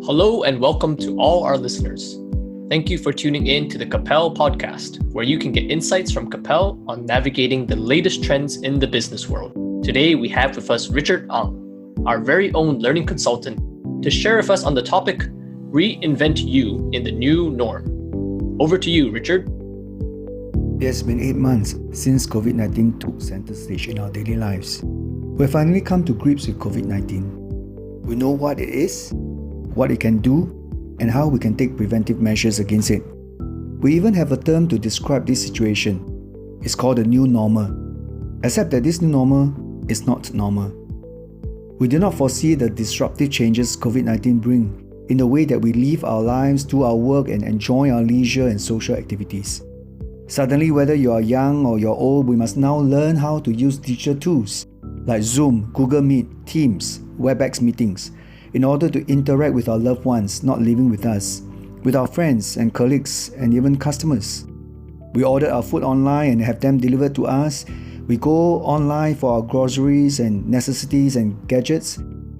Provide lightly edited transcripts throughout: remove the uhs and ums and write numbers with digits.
Hello and welcome to all our listeners. Thank you for tuning in to the Capelle Podcast, where you can get insights from Capelle on navigating the latest trends in the business world. Today we have with us Richard Ang, our very own learning consultant, to share with us on the topic, Reinvent You in the New Norm. Over to you, Richard. It has been 8 months since COVID-19 took center stage in our daily lives. We have finally come to grips with COVID-19. We know what it is, what it can do, and how we can take preventive measures against it. We even have a term to describe this situation. It's called the new normal. Except that this new normal is not normal. We do not foresee the disruptive changes COVID-19 bring in the way that we live our lives, do our work, and enjoy our leisure and social activities. Suddenly, whether you are young or you're old, we must now learn how to use digital tools like Zoom, Google Meet, Teams, WebEx meetings, in order to interact with our loved ones not living with us, with our friends and colleagues and even customers. We order our food online and have them delivered to us. We go online for our groceries and necessities and gadgets.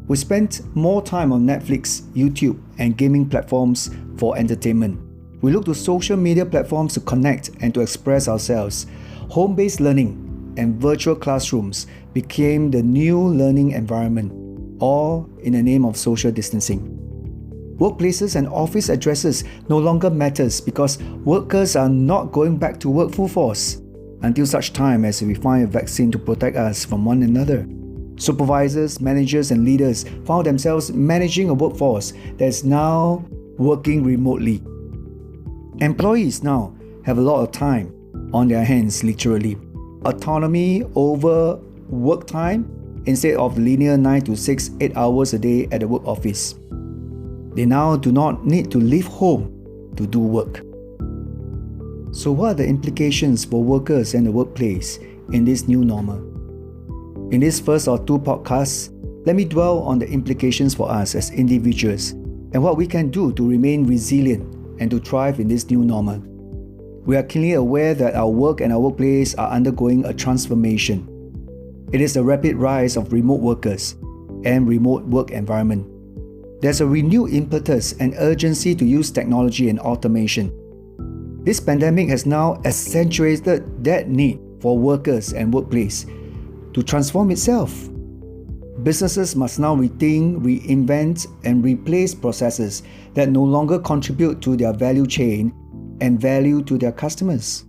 We spend more time on Netflix, YouTube, and gaming platforms for entertainment. We look to social media platforms to connect and to express ourselves. Home-based learning and virtual classrooms became the new learning environment, all in the name of social distancing. Workplaces and office addresses no longer matters because workers are not going back to work full force until such time as we find a vaccine to protect us from one another. Supervisors, managers, and leaders found themselves managing a workforce that is now working remotely. Employees now have a lot of time on their hands, literally. Autonomy over work time instead of linear 9 to 6, 8 hours a day at the work office. They now do not need to leave home to do work. So what are the implications for workers and the workplace in this new normal? In this first or two podcasts, let me dwell on the implications for us as individuals and what we can do to remain resilient and to thrive in this new normal. We are keenly aware that our work and our workplace are undergoing a transformation. It is the rapid rise of remote workers and remote work environment. There's a renewed impetus and urgency to use technology and automation. This pandemic has now accentuated that need for workers and workplace to transform itself. Businesses must now rethink, reinvent, and replace processes that no longer contribute to their value chain and value to their customers.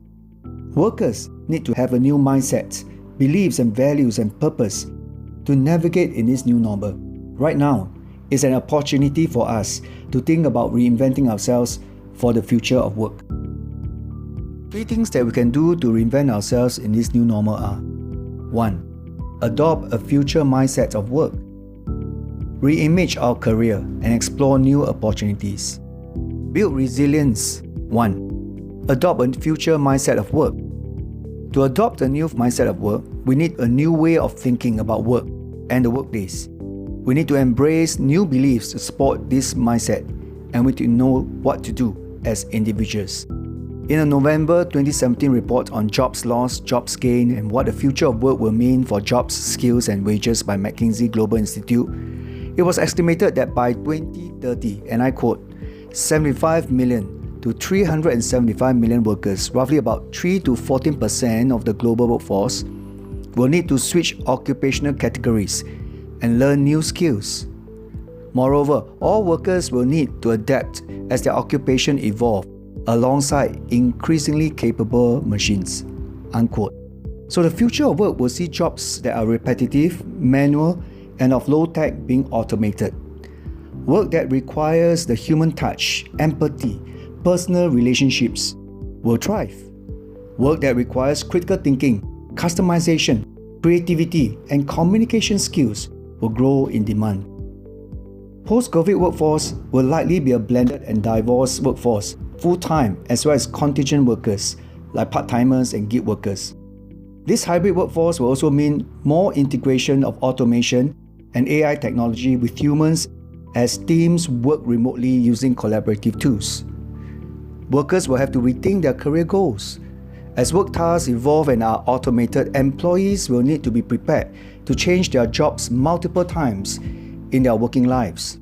Workers need to have a new mindset, beliefs and values and purpose to navigate in this new normal. Right now is an opportunity for us to think about reinventing ourselves for the future of work. 3 things that we can do to reinvent ourselves in this new normal are: 1. Adopt a future mindset of work. Reimage our career and explore new opportunities. Build resilience. 1. Adopt a future mindset of work. To adopt a new mindset of work, we need a new way of thinking about work and the workplace. We need to embrace new beliefs to support this mindset, and we need to know what to do as individuals. In a November 2017 report on jobs lost, jobs gained, and what the future of work will mean for jobs, skills, and wages by McKinsey Global Institute, it was estimated that by 2030, and I quote, 75 million to 375 million workers, roughly about 3 to 14% of the global workforce, will need to switch occupational categories and learn new skills. Moreover, all workers will need to adapt as their occupation evolve alongside increasingly capable machines. Unquote. So the future of work will see jobs that are repetitive, manual, and of low tech being automated. Work that requires the human touch, empathy, personal relationships will thrive. Work that requires critical thinking, customization, creativity, and communication skills will grow in demand. Post-COVID workforce will likely be a blended and diverse workforce, full-time as well as contingent workers like part-timers and gig workers. This hybrid workforce will also mean more integration of automation and AI technology with humans as teams work remotely using collaborative tools. Workers will have to rethink their career goals. As work tasks evolve and are automated, employees will need to be prepared to change their jobs multiple times in their working lives.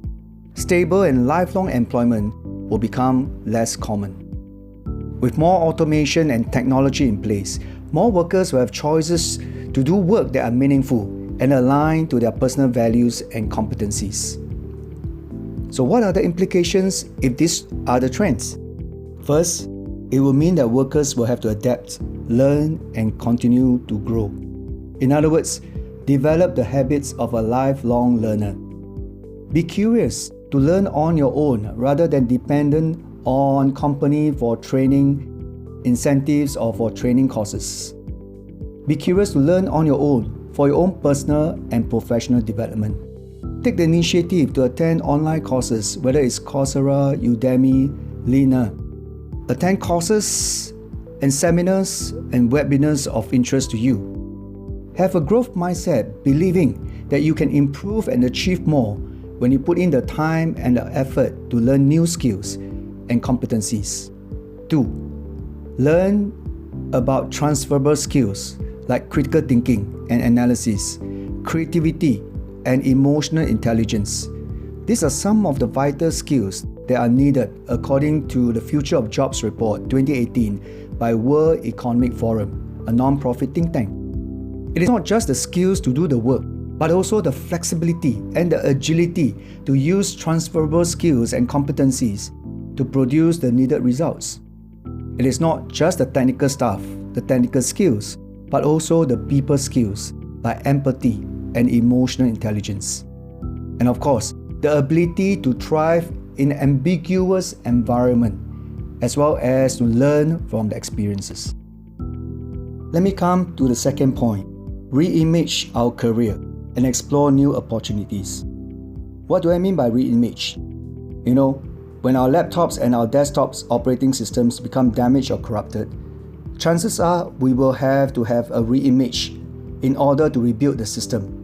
stable and lifelong employment will become less common. With more automation and technology in place, more workers will have choices to do work that are meaningful and aligned to their personal values and competencies. So what are the implications if these are the trends? First, it will mean that workers will have to adapt, learn, and continue to grow. In other words, develop the habits of a lifelong learner. Be curious to learn on your own rather than dependent on company for training incentives or for training courses. Be curious to learn on your own for your own personal and professional development. Take the initiative to attend online courses, whether it's Coursera, Udemy, Lena. Attend courses and seminars and webinars of interest to you. Have a growth mindset, believing that you can improve and achieve more when you put in the time and the effort to learn new skills and competencies. 2. Learn about transferable skills like critical thinking and analysis, creativity, and emotional intelligence. These are some of the vital skills that are needed according to the Future of Jobs Report 2018 by World Economic Forum, a non-profit think tank. It is not just the skills to do the work, but also the flexibility and the agility to use transferable skills and competencies to produce the needed results. It is not just the technical stuff, the technical skills, but also the people skills like empathy and emotional intelligence. And of course, the ability to thrive in an ambiguous environment, as well as to learn from the experiences. Let me come to the second point, reimage our career and explore new opportunities. What do I mean by reimage? When our laptops and our desktops operating systems become damaged or corrupted, chances are we will have to have a reimage in order to rebuild the system.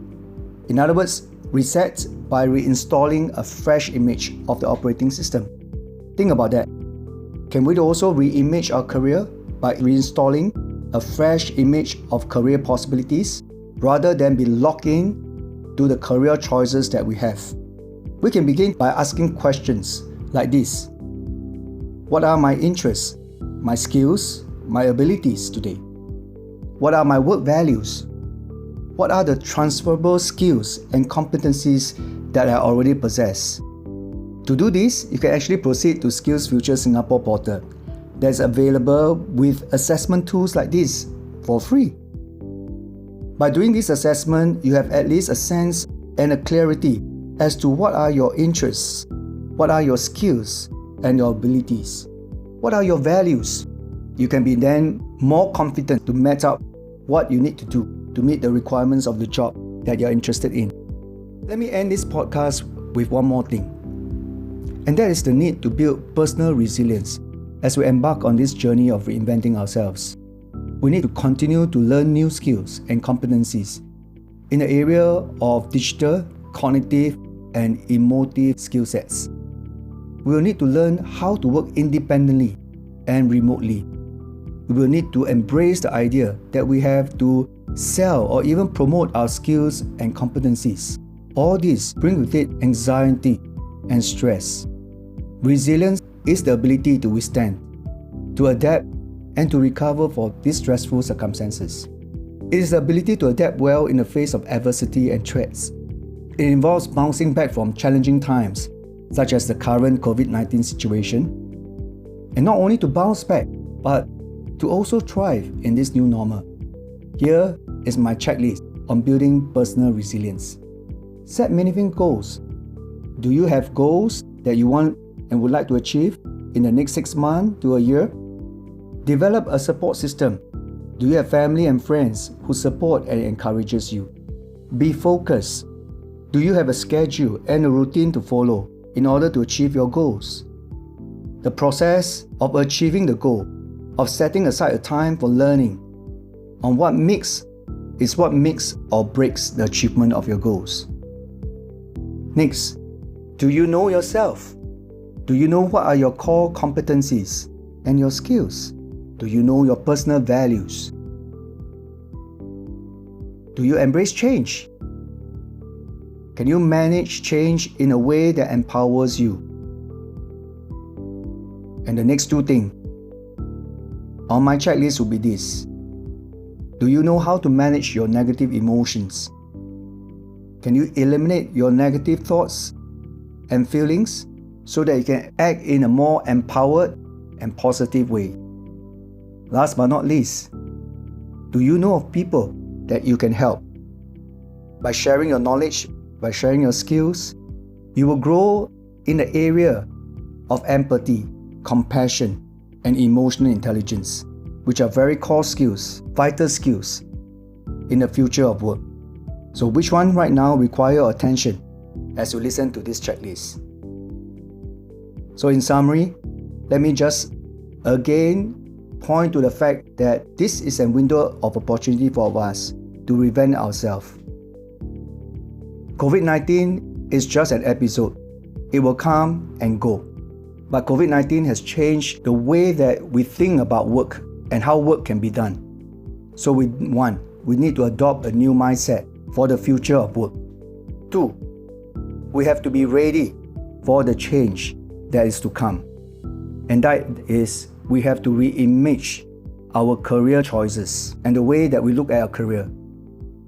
In other words, reset by reinstalling a fresh image of the operating system. Think about that. Can we also reimage our career by reinstalling a fresh image of career possibilities rather than be locked in to the career choices that we have? We can begin by asking questions like this. What are my interests, my skills, my abilities today? What are my work values? What are the transferable skills and competencies that I already possess? To do this, you can actually proceed to SkillsFuture Singapore portal that's available with assessment tools like this for free. By doing this assessment, you have at least a sense and a clarity as to what are your interests, what are your skills and your abilities, what are your values. You can be then more confident to match up what you need to do to meet the requirements of the job that you're interested in. Let me end this podcast with one more thing, and that is the need to build personal resilience as we embark on this journey of reinventing ourselves. We need to continue to learn new skills and competencies in the area of digital, cognitive, and emotive skill sets. We will need to learn how to work independently and remotely. We will need to embrace the idea that we have to sell or even promote our skills and competencies. All this brings with it anxiety and stress. Resilience is the ability to withstand, to adapt, and to recover from these stressful circumstances. It is the ability to adapt well in the face of adversity and threats. It involves bouncing back from challenging times, such as the current COVID-19 situation, and not only to bounce back, but to also thrive in this new normal. Here is my checklist on building personal resilience. Set meaningful goals. Do you have goals that you want and would like to achieve in the next 6 months to a year? Develop a support system. Do you have family and friends who support and encourages you? Be focused. Do you have a schedule and a routine to follow in order to achieve your goals? The process of achieving the goal, of setting aside a time for learning on what makes or breaks the achievement of your goals. Next, do you know yourself? Do you know what are your core competencies and your skills? Do you know your personal values? Do you embrace change? Can you manage change in a way that empowers you? And the next two things on my checklist will be this. Do you know how to manage your negative emotions? Can you eliminate your negative thoughts and feelings so that you can act in a more empowered and positive way? Last but not least, do you know of people that you can help? By sharing your knowledge, by sharing your skills, you will grow in the area of empathy, compassion, and emotional intelligence, which are very core skills, vital skills in the future of work. So which one right now require your attention as you listen to this checklist? So in summary, let me just again point to the fact that this is a window of opportunity for us to reinvent ourselves. COVID-19 is just an episode. It will come and go. But COVID-19 has changed the way that we think about work and how work can be done. So we need to adopt a new mindset for the future of work. 2, we have to be ready for the change that is to come. And that is, we have to reimage our career choices and the way that we look at our career.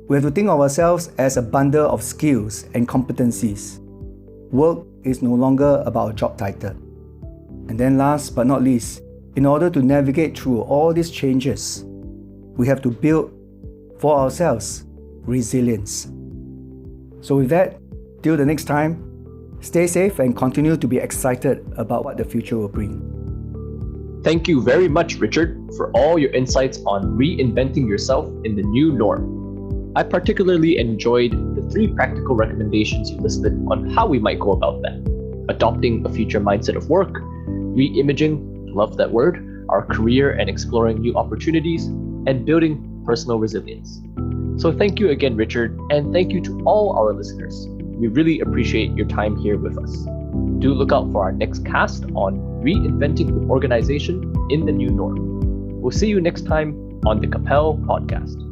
We have to think of ourselves as a bundle of skills and competencies. Work is no longer about a job title. And then last but not least, in order to navigate through all these changes, we have to build for ourselves resilience. So with that, till the next time, stay safe and continue to be excited about what the future will bring. Thank you very much, Richard, for all your insights on reinventing yourself in the new norm. I particularly enjoyed the 3 practical recommendations you listed on how we might go about that. Adopting a future mindset of work, reimaging, love that word, our career and exploring new opportunities, and building personal resilience. So thank you again, Richard, and thank you to all our listeners. We really appreciate your time here with us. Do look out for our next cast on reinventing your organization in the new norm. We'll see you next time on the Capelle Podcast.